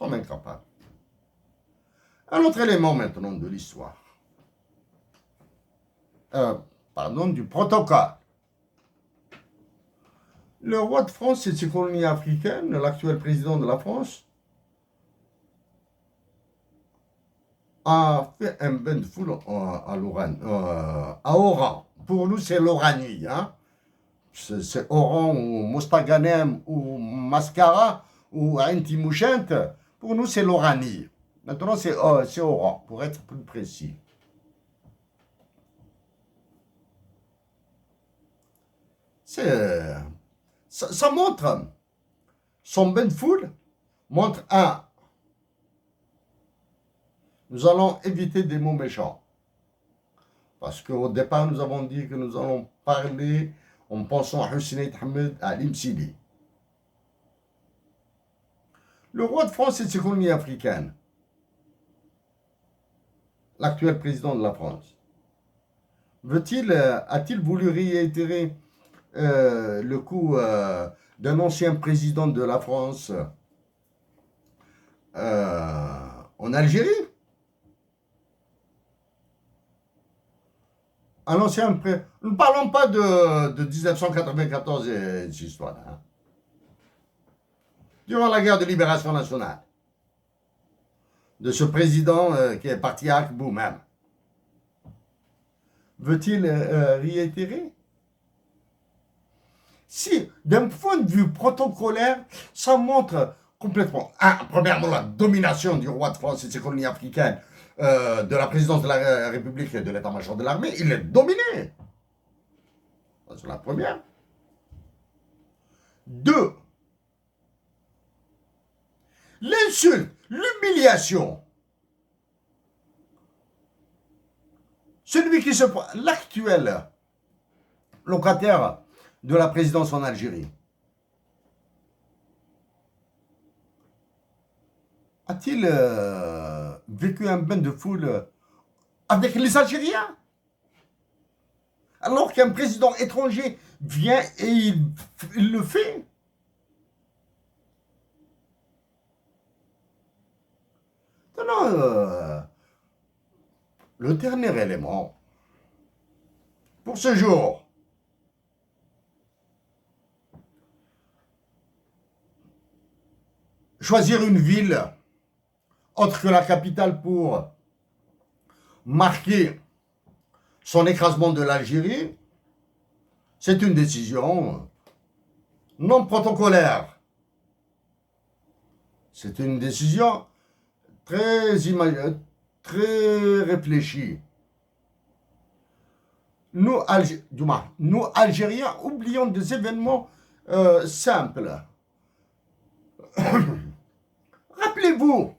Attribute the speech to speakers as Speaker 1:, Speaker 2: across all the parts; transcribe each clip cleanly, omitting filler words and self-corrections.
Speaker 1: sommes incapables. Un autre élément maintenant de l'histoire. Du protocole. Le roi de France et de ses colonies africaines, l'actuel président de la France, a fait un bain de foule à Oran. Pour nous, c'est l'Oranie. Hein? C'est Oran ou Mostaganem ou Mascara ou Ain Timouchent. Pour nous, c'est l'Oranie. Maintenant, c'est Oran, pour être plus précis. Ça montre, son bain de foule montre nous allons éviter des mots méchants. Parce qu'au départ, nous avons dit que nous allons parler en pensant à Hussein Ahmed Ali Msili. Le roi de France et de ses colonies africaines, l'actuel président de la France, a-t-il voulu réitérer le coup d'un ancien président de la France en Algérie? Nous ne parlons pas de 1994 et de cette histoire. Hein. Durant la guerre de libération nationale, de ce président qui est parti à Akbou même, veut-il réitérer? Si, d'un point de vue protocolaire, ça montre complètement, premièrement, la domination du roi de France et de ses colonies africaines, de la présidence de la République et de l'état-major de l'armée, il est dominé. C'est la première. 2. L'insulte, l'humiliation. Celui qui l'actuel locataire de la présidence en Algérie, a-t-il vécu un bain de foule avec les Algériens? Alors qu'un président étranger vient et il le fait. Non, le dernier élément pour ce jour, choisir une ville autre que la capitale pour marquer son écrasement de l'Algérie, c'est une décision non protocolaire. C'est une décision très réfléchie. Nous, Algériens, oublions des événements simples. Rappelez-vous,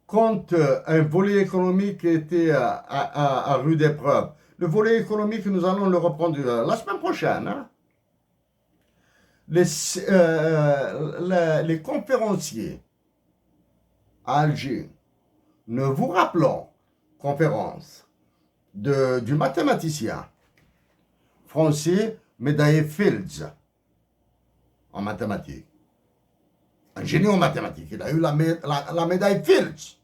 Speaker 1: quand un volet économique était à rude épreuve, le volet économique, nous allons le reprendre la semaine prochaine. Hein? Les conférenciers à Alger, nous vous rappelons, conférence du mathématicien français médaillé Fields en mathématiques. Un génie en mathématiques. Il a eu la médaille Fields.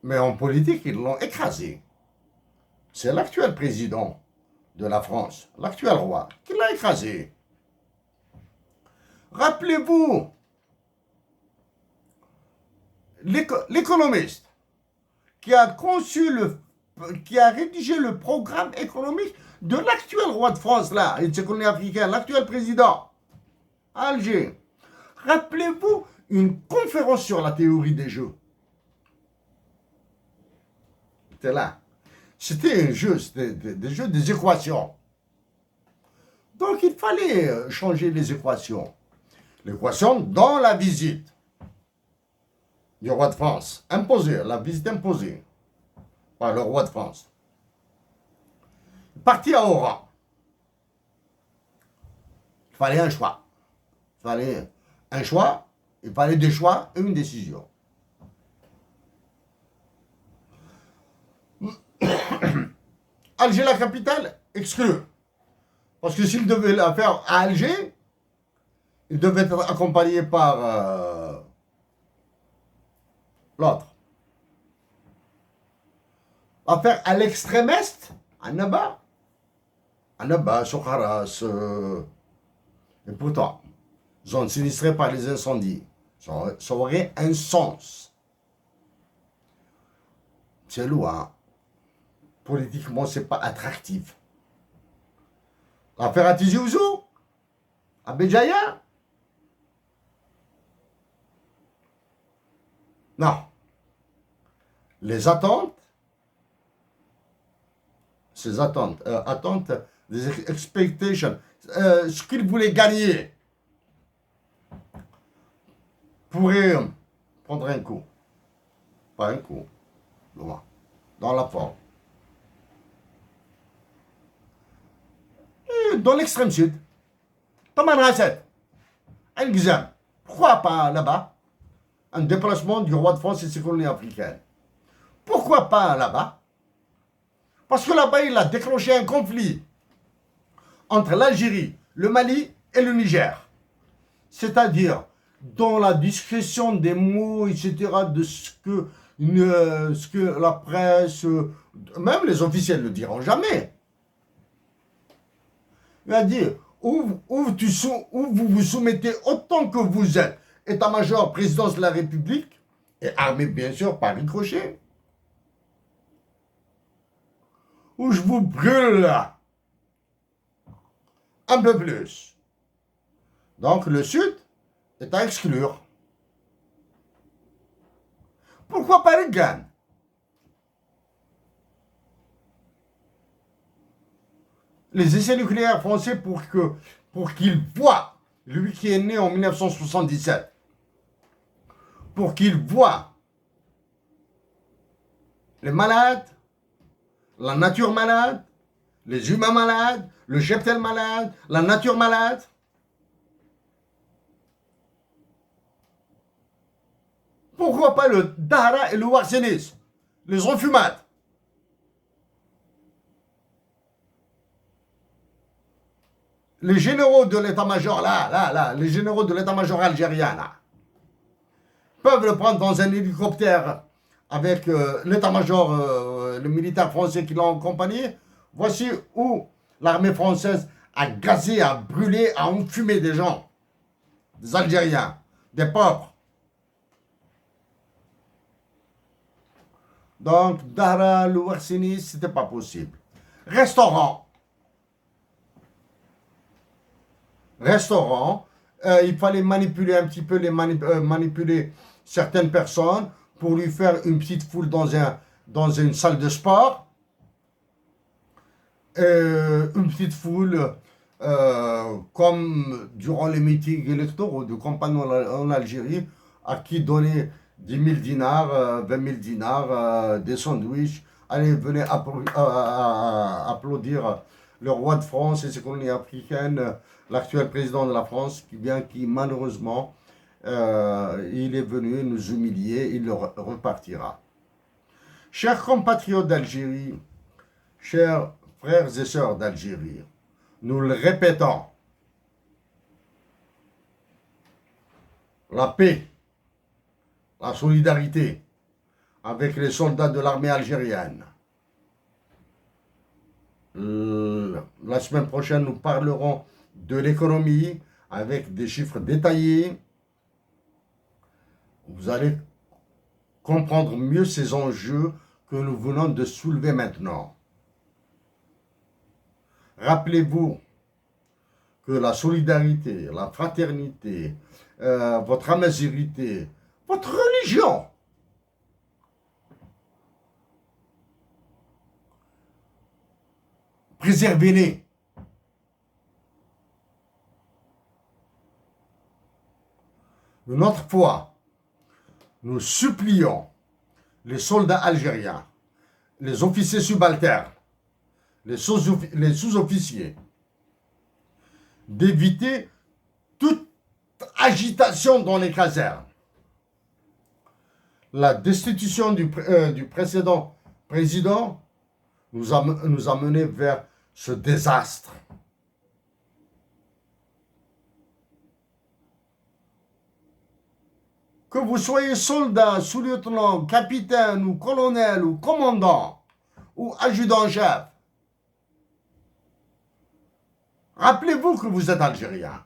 Speaker 1: Mais en politique, ils l'ont écrasé. C'est l'actuel président de la France, l'actuel roi, qui l'a écrasé. Rappelez-vous, l'économiste qui a rédigé le programme économique de l'actuel roi de France, là, et de ses colonies africaines, l'actuel président, à Alger. Rappelez-vous une conférence sur la théorie des jeux. C'était là. C'était un jeu, c'était des jeux, des équations. Donc il fallait changer les équations. L'équation dans la visite du roi de France, imposée, la visite imposée par le roi de France. Parti à Oran. Il fallait un choix. Il fallait un choix, il fallait des choix et une décision. Alger, la capitale, exclue. Parce que s'il devait la faire à Alger, il devait être accompagné par l'autre. Affaire à l'extrême est, à Annaba, Sokaras, et pourtant, zone sinistrée par les incendies. Ça aurait un sens. C'est loin. Politiquement, c'est pas attractif. L'affaire à Tizi Ouzou, à Béjaïa. Non. Les attentes, ces attentes, des expectations, ce qu'ils voulaient gagner pourrait prendre un coup. Pas un coup, loin, dans la forme. Et dans l'extrême sud, Taman Rasset, un Gizem, pourquoi pas là-bas? Un déplacement du roi de France et ses colonies africaines. Pourquoi pas là-bas? Parce que là-bas, il a déclenché un conflit entre l'Algérie, le Mali et le Niger. C'est-à-dire, dans la discrétion des mots, etc., de ce que la presse, même les officiels ne diront jamais. Il a dit, où vous vous soumettez autant que vous êtes, état-major, présidence de la République, et armée bien sûr par ricochet, où je vous brûle là, un peu plus. Donc le Sud est à exclure. Pourquoi pas le Ghana? Les essais nucléaires français pour qu'il voit, lui qui est né en 1977, pour qu'il voit les malades, la nature malade, les humains malades, le cheptel malade, la nature malade. Pourquoi pas le Dahra et le Warsenis, les enfumades? Les généraux de l'état-major, les généraux de l'état-major algérien, là, peuvent le prendre dans un hélicoptère avec l'état-major, le militaire français qui l'a accompagné. Voici où l'armée française a gazé, a brûlé, a enfumé des gens, des Algériens, des pauvres. Donc, Dahra, le Warsenis, c'était pas possible. Restaurant, il fallait manipuler un petit peu, manipuler certaines personnes pour lui faire une petite foule dans une salle de sport. Une petite foule comme durant les meetings électoraux de campagne en Algérie, à qui donner 10 000 dinars, 20 000 dinars, des sandwichs. Allez, venez applaudir le roi de France et ses colonies africaines, l'actuel président de la France, qui malheureusement, il est venu nous humilier, il repartira. Chers compatriotes d'Algérie, chers frères et sœurs d'Algérie, nous le répétons, la paix, la solidarité avec les soldats de l'armée algérienne. La semaine prochaine, nous parlerons de l'économie avec des chiffres détaillés. Vous allez comprendre mieux ces enjeux que nous venons de soulever maintenant. Rappelez-vous que la solidarité, la fraternité, votre amazérité, votre religion, préservez-les. Une autre fois, nous supplions les soldats algériens, les officiers subalternes, les sous-officiers, d'éviter toute agitation dans les casernes. La destitution du précédent président nous a mené vers ce désastre. Que vous soyez soldat, sous-lieutenant, capitaine ou colonel ou commandant ou adjudant-chef, rappelez-vous que vous êtes Algérien.